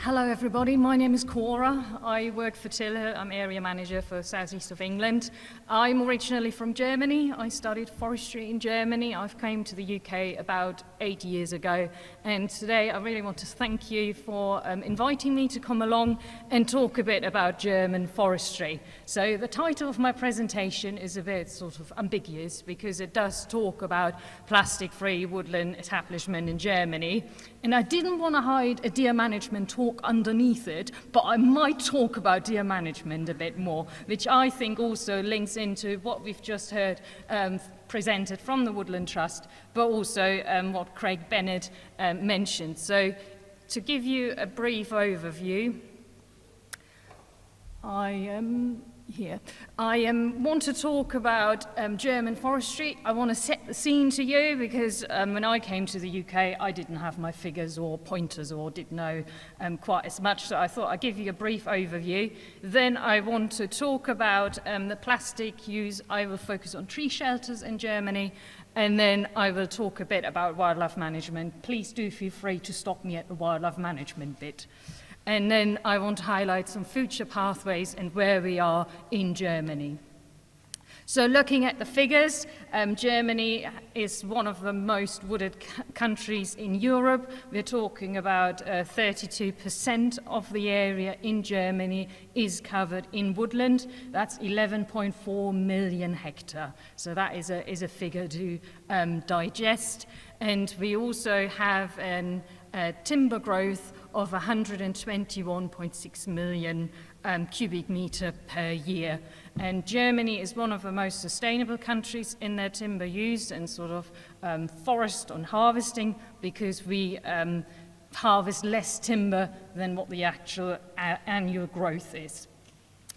Hello everybody, my name is Cora. I work for Tilhill. I'm area manager for southeast of England. I'm originally from Germany. I studied forestry in Germany. I've came to the UK about 8 years ago, and today I really want to thank you for inviting me to come along and talk a bit about German forestry. So the title of my presentation is a bit sort of ambiguous because it does talk about plastic-free woodland establishment in Germany, and I didn't want to hide a deer management talk underneath it, but I might talk about deer management a bit more, which I think also links into what we've just heard presented from the Woodland Trust, but also what Craig Bennett mentioned. So to give you a brief overview, I want to talk about German forestry. I want to set the scene to you because when I came to the UK, I didn't have my figures or pointers or didn't know quite as much, so I thought I'd give you a brief overview. Then I want to talk about the plastic use. I will focus on tree shelters in Germany, and then I will talk a bit about wildlife management. Please do feel free to stop me at the wildlife management bit. And then I want to highlight some future pathways and where we are in Germany. So looking at the figures, Germany is one of the most wooded countries in Europe. We're talking about 32% of the area in Germany is covered in woodland. That's 11.4 million hectares. So that is a figure to digest. And we also have a timber growth of 121.6 million cubic meter per year. And Germany is one of the most sustainable countries in their timber use and sort of forest on harvesting, because we harvest less timber than what the actual annual growth is.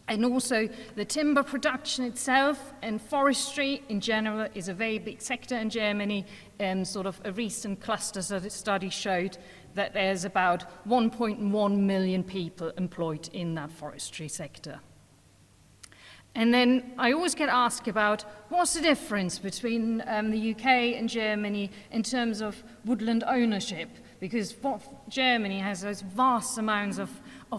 And also the timber production itself and forestry in general is a very big sector in Germany. Sort of a recent cluster study showed that there's about 1.1 million people employed in that forestry sector. And then I always get asked about what's the difference between the UK and Germany in terms of woodland ownership, because Germany has those vast amounts of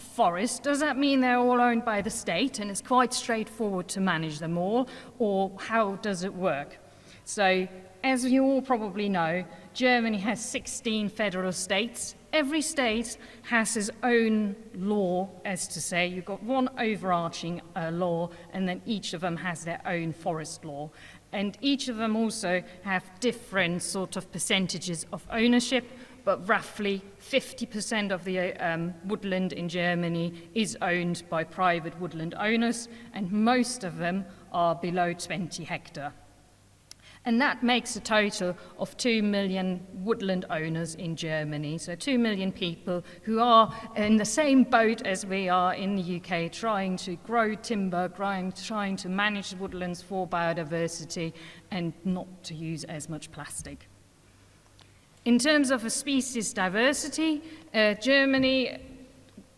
forests. Does that mean they're all owned by the state and it's quite straightforward to manage them all, or how does it work? So, as you all probably know, Germany has 16 federal states. Every state has its own law, as to say. You've got one overarching law, and then each of them has their own forest law. And each of them also have different sort of percentages of ownership, but roughly 50% of the woodland in Germany is owned by private woodland owners, and most of them are below 20 hectares. And that makes a total of 2 million woodland owners in Germany. So 2 million people who are in the same boat as we are in the UK, trying to grow timber, trying to manage woodlands for biodiversity and not to use as much plastic. In terms of a species diversity, Germany,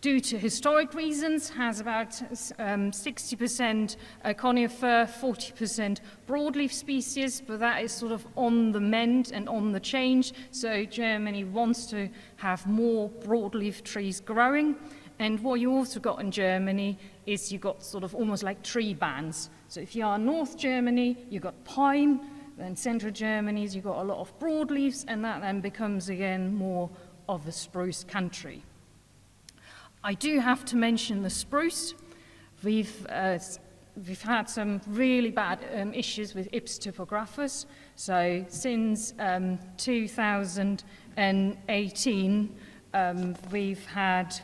due to historic reasons, has about 60% conifer, 40% broadleaf species, but that is sort of on the mend and on the change. So Germany wants to have more broadleaf trees growing. And what you also got in Germany is you got sort of almost like tree bands. So if you are North Germany, you got pine, then Central Germany, you got a lot of broadleaves, and that then becomes again more of a spruce country. I do have to mention the spruce. We've had some really bad issues with Ips typographus. So since 2018, we've had,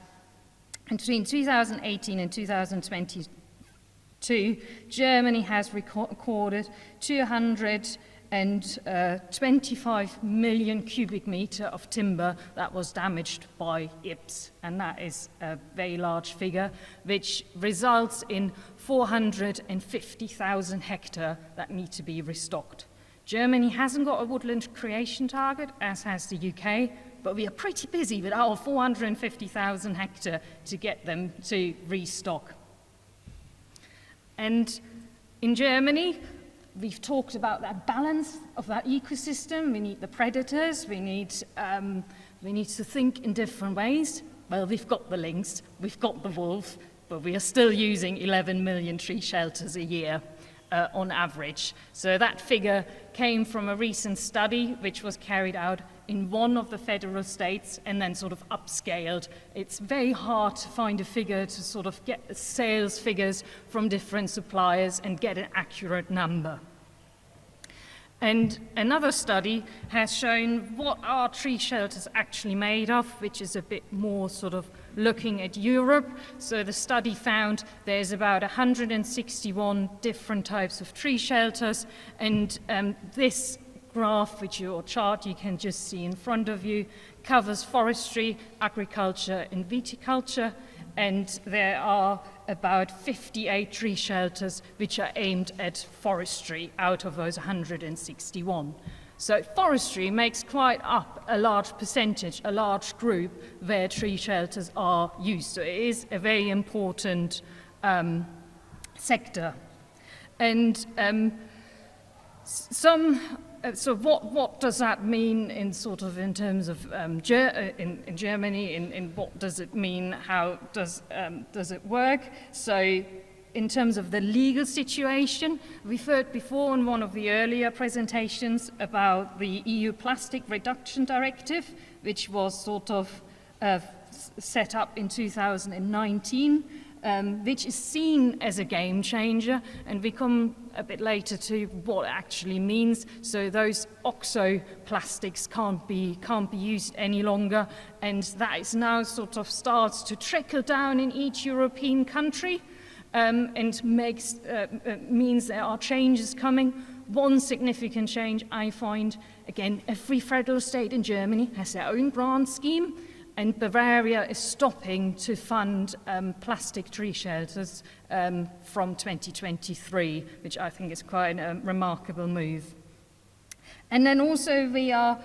between 2018 and 2022, Germany has recorded 225 million cubic meter of timber that was damaged by Ips, and that is a very large figure, which results in 450,000 hectares that need to be restocked. Germany hasn't got a woodland creation target, as has the UK, but we are pretty busy with our 450,000 hectares to get them to restock. And in Germany, we've talked about that balance of that ecosystem. We need the predators. We need to think in different ways. well, we've got the lynx, we've got the wolf, but we are still using 11 million tree shelters a year on average. So that figure came from a recent study which was carried out in one of the federal states and then sort of upscaled. It's very hard to find a figure to sort of get the sales figures from different suppliers and get an accurate number. And another study has shown what are tree shelters actually made of, which is a bit more sort of looking at Europe. So the study found there's about 161 different types of tree shelters, and this graph, or chart you can just see in front of you, covers forestry, agriculture and viticulture, and there are about 58 tree shelters which are aimed at forestry out of those 161. So forestry makes quite up a large percentage, a large group where tree shelters are used. So it is a very important sector. And so what does that mean in terms of in Germany? In what does it mean? How does it work? So, in terms of the legal situation, we've heard before in one of the earlier presentations about the EU Plastic Reduction Directive, which was sort of set up in 2019. Which is seen as a game changer, and we come a bit later to what it actually means. So those oxo plastics can't be used any longer, and that is now sort of starts to trickle down in each European country, and means there are changes coming. One significant change I find, again, every federal state in Germany has their own grant scheme. And Bavaria is stopping to fund plastic tree shelters from 2023, which I think is quite a remarkable move. And then also we are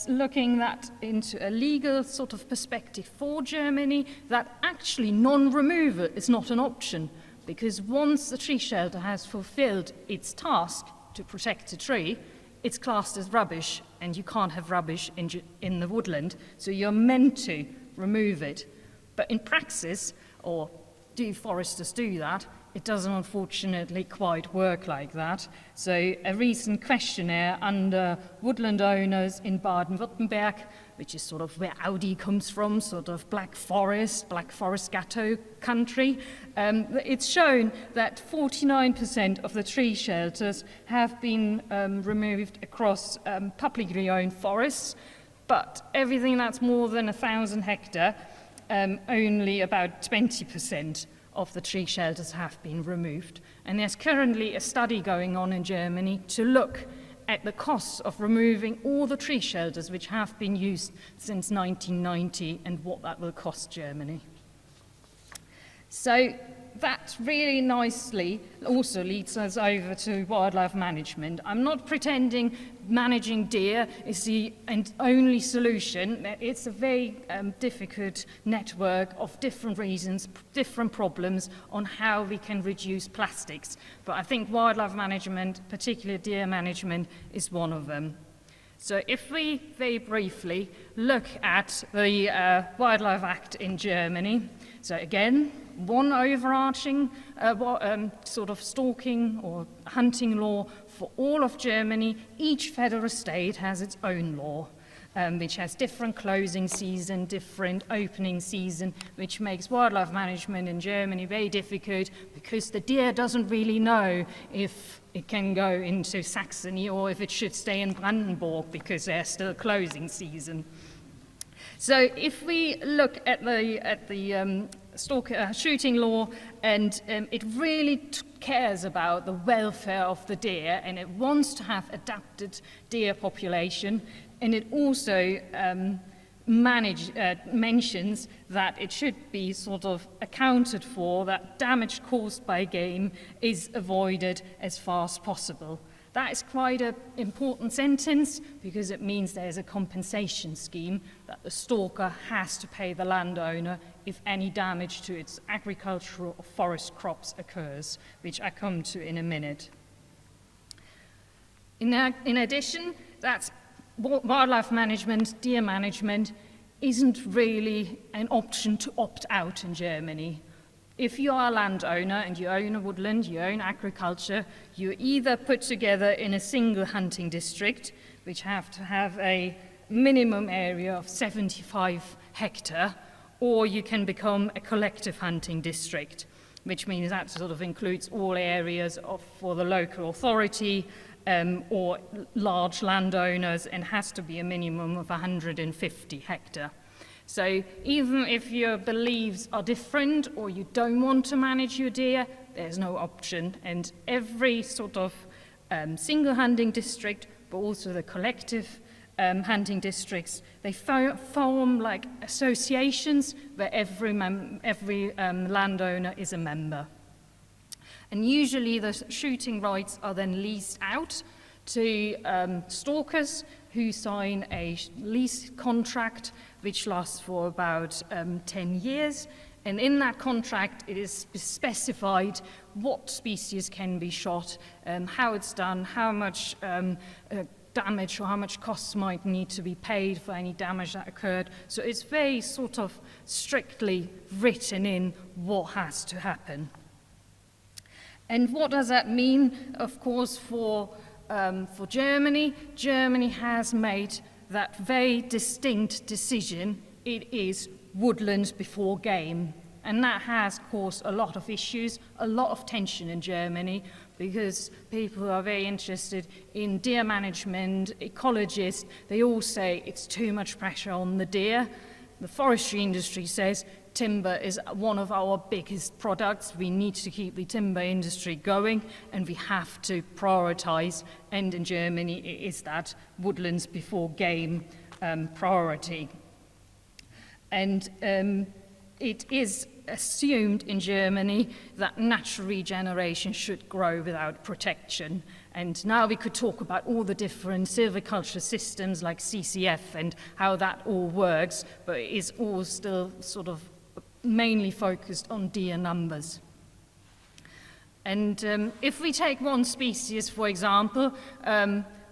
looking into a legal sort of perspective for Germany, that actually non-removal is not an option, because once the tree shelter has fulfilled its task to protect a tree, it's classed as rubbish, and you can't have rubbish in the woodland, so you're meant to remove it. But in praxis, or do foresters do that? It doesn't unfortunately quite work like that. So a recent questionnaire under woodland owners in Baden-Württemberg, which is sort of where Audi comes from, sort of Black Forest Gatto country, it's shown that 49% of the tree shelters have been removed across publicly owned forests, but everything that's more than 1,000 hectares, only about 20% of the tree shelters have been removed. And there's currently a study going on in Germany to look at the costs of removing all the tree shelters which have been used since 1990 and what that will cost Germany. So that really nicely also leads us over to wildlife management. I'm not pretending managing deer is the only solution. It's a very difficult network of different reasons, different problems on how we can reduce plastics. But I think wildlife management, particularly deer management, is one of them. So if we very briefly look at the Wildlife Act in Germany, so again, one overarching sort of stalking or hunting law for all of Germany. Each federal state has its own law, which has different closing season, different opening season, which makes wildlife management in Germany very difficult because the deer doesn't really know if it can go into Saxony or if it should stay in Brandenburg because there's still closing season. So if we look at the shooting law, and it really cares about the welfare of the deer, and it wants to have adapted deer population, and it also mentions that it should be sort of accounted for, that damage caused by game is avoided as far as possible. That is quite an important sentence because it means there's a compensation scheme that the stalker has to pay the landowner if any damage to its agricultural or forest crops occurs, which I come to in a minute. In addition, that's wildlife management, deer management isn't really an option to opt out in Germany. If you are a landowner and you own a woodland, you own agriculture, you're either put together in a single hunting district, which have to have a minimum area of 75 hectare, or you can become a collective hunting district, which means that sort of includes all areas for the local authority or large landowners, and has to be a minimum of 150 hectare. So even if your beliefs are different or you don't want to manage your deer, there's no option. And every sort of single hunting district, but also the collective hunting districts, they form like associations where every landowner is a member. And usually the shooting rights are then leased out to stalkers who sign a lease contract which lasts for about 10 years. And in that contract, it is specified what species can be shot, how it's done, how much damage or how much costs might need to be paid for any damage that occurred. So it's very sort of strictly written in what has to happen. And what does that mean? Of course, for Germany, Germany has made that very distinct decision. It is woodland before game. And that has caused a lot of issues, a lot of tension in Germany, because people are very interested in deer management, ecologists. They all say it's too much pressure on the deer. The forestry industry says timber is one of our biggest products. We need to keep the timber industry going, and we have to prioritize. And in Germany, it is that woodlands before game priority. And it is assumed in Germany that natural regeneration should grow without protection. And now we could talk about all the different silviculture systems like CCF and how that all works, but it is all still sort of mainly focused on deer numbers. And if we take one species, for example,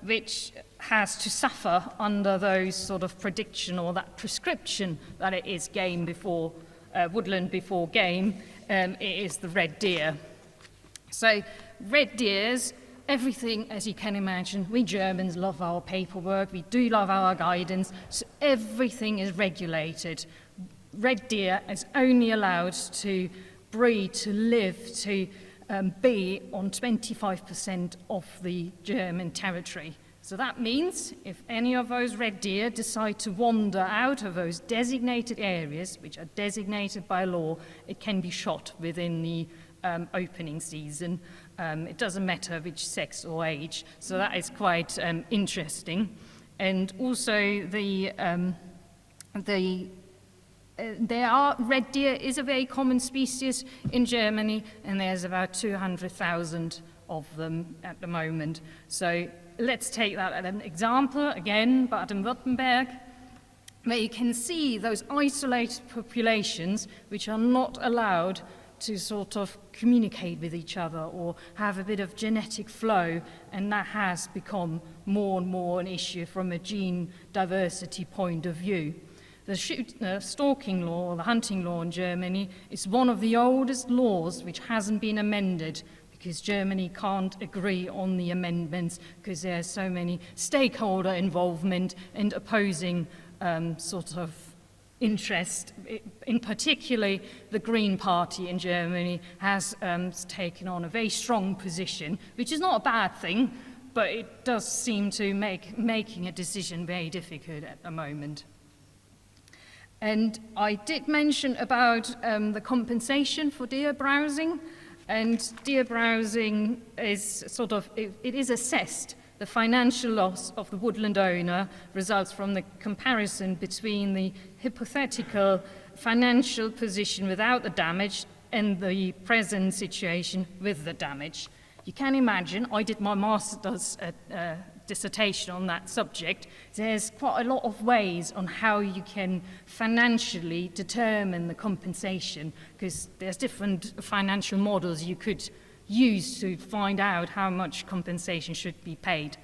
which has to suffer under those sort of prediction or that prescription that it is game before woodland before game, it is the red deer. So red deers, everything, as you can imagine, we Germans love our paperwork, we do love our guidance, so everything is regulated. Red deer is only allowed to breed, to live, to be on 25% of the German territory. So that means if any of those red deer decide to wander out of those designated areas, which are designated by law, it can be shot within the opening season. It doesn't matter which sex or age. So that is quite interesting. And also red deer is a very common species in Germany, and there's about 200,000 of them at the moment. So let's take that as an example, again, Baden-Württemberg, where you can see those isolated populations which are not allowed to sort of communicate with each other or have a bit of genetic flow, and that has become more and more an issue from a gene diversity point of view. The stalking law, or the hunting law in Germany, is one of the oldest laws which hasn't been amended, because Germany can't agree on the amendments because there's so many stakeholder involvement and opposing sort of interest. In particular, the Green Party in Germany has taken on a very strong position, which is not a bad thing, but it does seem to making a decision very difficult at the moment. And I did mention about the compensation for deer browsing. And deer browsing is sort of, it is assessed. The financial loss of the woodland owner results from the comparison between the hypothetical financial position without the damage and the present situation with the damage. You can imagine, I did my master's dissertation on that subject. There's quite a lot of ways on how you can financially determine the compensation, because there's different financial models you could use to find out how much compensation should be paid.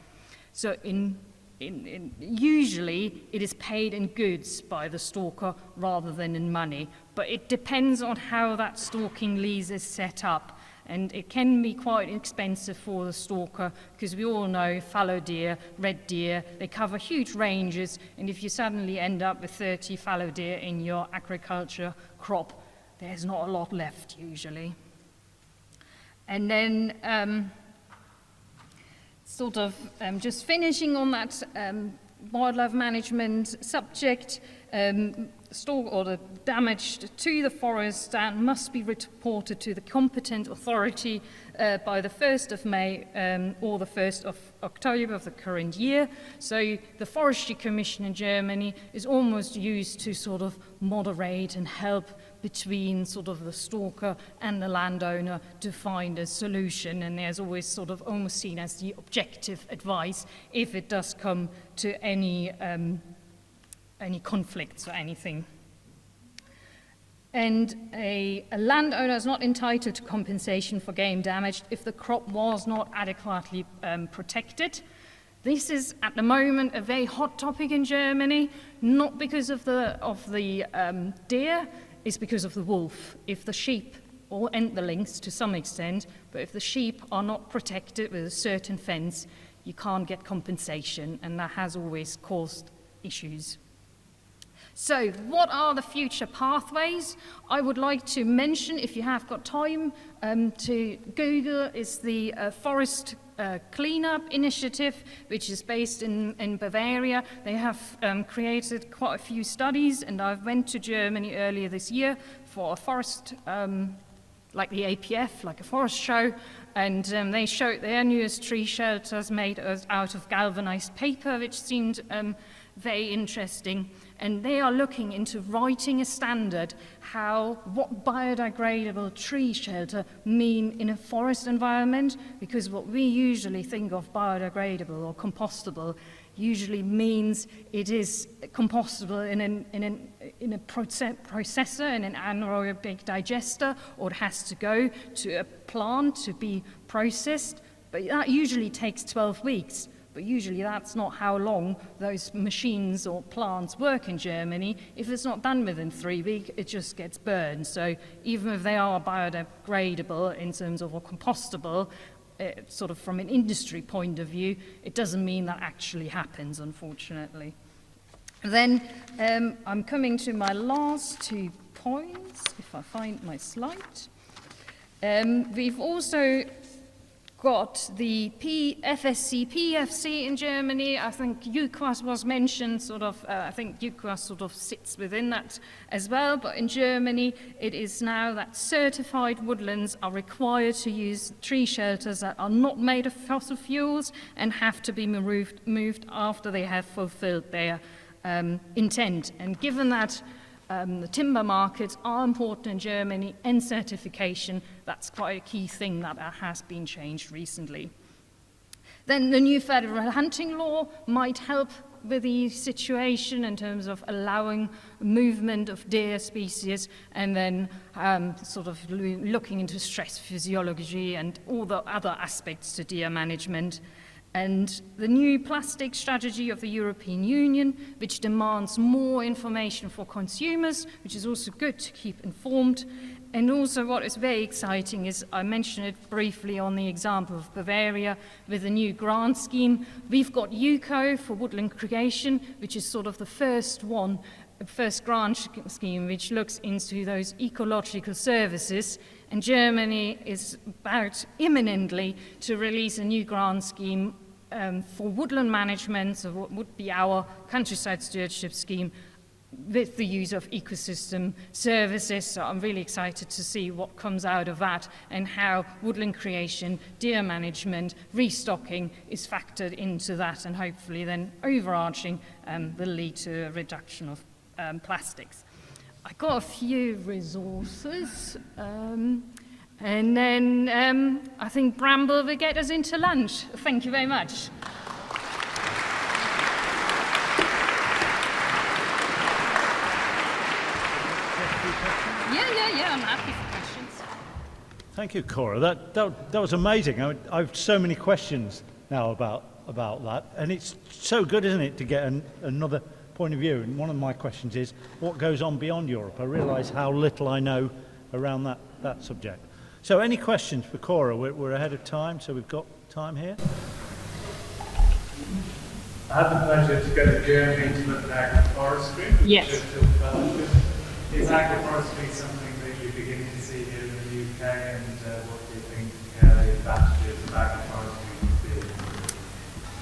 So in usually it is paid in goods by the stalker rather than in money, but it depends on how that stalking lease is set up. And it can be quite expensive for the stalker, because we all know fallow deer, red deer, they cover huge ranges, and if you suddenly end up with 30 fallow deer in your agriculture crop, there's not a lot left usually. And then just finishing on that wildlife management subject, the damage to the forest stand must be reported to the competent authority by the 1st of May or the 1st of October of the current year. So the Forestry Commission in Germany is almost used to sort of moderate and help between sort of the stalker and the landowner to find a solution, and there's always sort of almost seen as the objective advice if it does come to any conflicts or anything. And a landowner is not entitled to compensation for game damage if the crop was not adequately protected. This is at the moment a very hot topic in Germany, not because of the deer, it's because of the wolf. If the sheep, and the lynx to some extent, but if the sheep are not protected with a certain fence, you can't get compensation, and that has always caused issues. So what are the future pathways? I would like to mention, if you have got time, to Google is the Forest Cleanup Initiative, which is based in Bavaria. They have created quite a few studies, and I went to Germany earlier this year for a forest, like the APF, like a forest show, and they showed their newest tree shelters made out of galvanized paper, which seemed very interesting. And they are looking into writing a standard what biodegradable tree shelter mean in a forest environment, because what we usually think of biodegradable or compostable usually means it is compostable in a processor, in an anaerobic digester, or it has to go to a plant to be processed, but that usually takes 12 weeks. But usually that's not how long those machines or plants work in Germany. If it's not done within 3 weeks, it just gets burned. So even if they are biodegradable in terms of or compostable, sort of from an industry point of view, it doesn't mean that actually happens, unfortunately. Then I'm coming to my last 2 points, if I find my slide. We've also got the FSC, PFC in Germany. I think UQAS was mentioned, I think UQAS sort of sits within that as well, but in Germany it is now that certified woodlands are required to use tree shelters that are not made of fossil fuels and have to be moved after they have fulfilled their intent. And given that the timber markets are important in Germany and certification, that's quite a key thing that has been changed recently. Then the new federal hunting law might help with the situation in terms of allowing movement of deer species, and then sort of looking into stress physiology and all the other aspects to deer management. And the new plastic strategy of the European Union, which demands more information for consumers, which is also good to keep informed. And also what is very exciting is, I mentioned it briefly on the example of Bavaria with the new grant scheme. We've got UCO for woodland creation, which is sort of the first grant scheme which looks into those ecological services. And Germany is about imminently to release a new grant scheme for woodland management, so what would be our countryside stewardship scheme, with the use of ecosystem services. So I'm really excited to see what comes out of that and how woodland creation, deer management, restocking is factored into that, and hopefully then overarching will lead to a reduction of plastics. I got a few resources, and then I think Bramble will get us into lunch. Thank you very much. Yeah, I'm happy for questions. Thank you, Cora. That was amazing. I have so many questions now about about that. And it's so good, isn't it, to get another point of view. And one of my questions is, what goes on beyond Europe? I realise how little I know around that subject. So any questions for Cora? We're ahead of time, so we've got time here. I had the pleasure to go to Germany to look at agroforestry. Yes. Is agroforestry something that you're beginning to see here in the UK, and what do you think the advantages of agroforestry would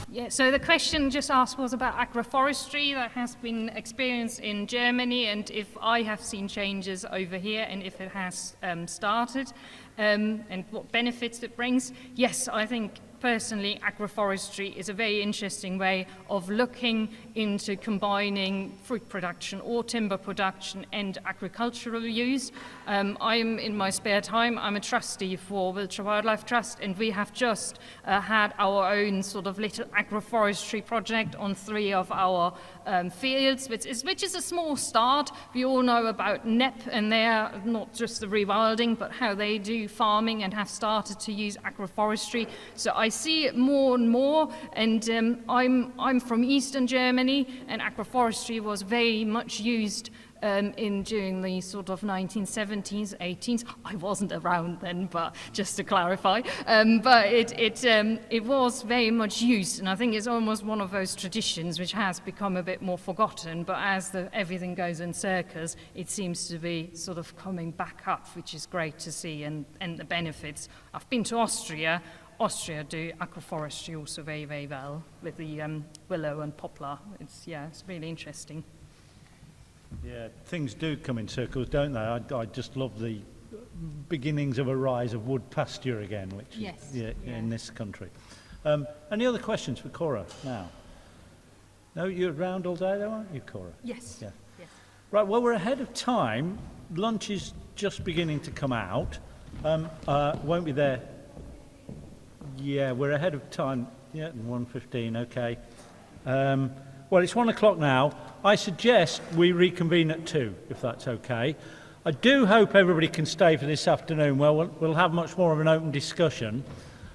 be? Yeah, so the question just asked was about agroforestry that has been experienced in Germany, and if I have seen changes over here and if it has started, and what benefits it brings. Yes, I think personally agroforestry is a very interesting way of looking into combining fruit production or timber production and agricultural use. I'm in my spare time, I'm a trustee for Wiltshire Wildlife Trust, and we have just had our own sort of little agroforestry project on 3 of our fields, which is a small start. We all know about NEP, and they're not just the rewilding, but how they do farming and have started to use agroforestry. So I see it more and more, and I'm from Eastern Germany, and agroforestry was very much used during the sort of 1970s, 80s. I wasn't around then, but just to clarify. But it was very much used, and I think it's almost one of those traditions which has become a bit more forgotten. But as everything goes in circles, it seems to be sort of coming back up, which is great to see, and the benefits. I've been to Austria. Austria do agroforestry also very, very well with the willow and poplar. It's really interesting. Yeah, things do come in circles, don't they? I just love the beginnings of a rise of wood pasture again, which is in this country. Any other questions for Cora now? No, you're around all day though, aren't you, Cora? Yes. Yeah. Yes. Right, well, we're ahead of time. Lunch is just beginning to come out. Won't be there. Yeah, we're ahead of time. Yeah, 1:15, okay. Well, it's 1 o'clock now. I suggest we reconvene at 2, if that's okay. I do hope everybody can stay for this afternoon. Well, we'll have much more of an open discussion.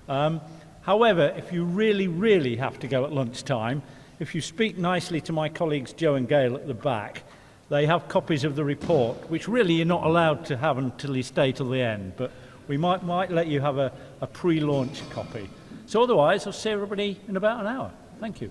However, if you really, really have to go at lunchtime, if you speak nicely to my colleagues Joe and Gail at the back, they have copies of the report, which really you're not allowed to have until you stay till the end, but we might let you have a pre-launch copy. So otherwise, I'll see everybody in about an hour. Thank you.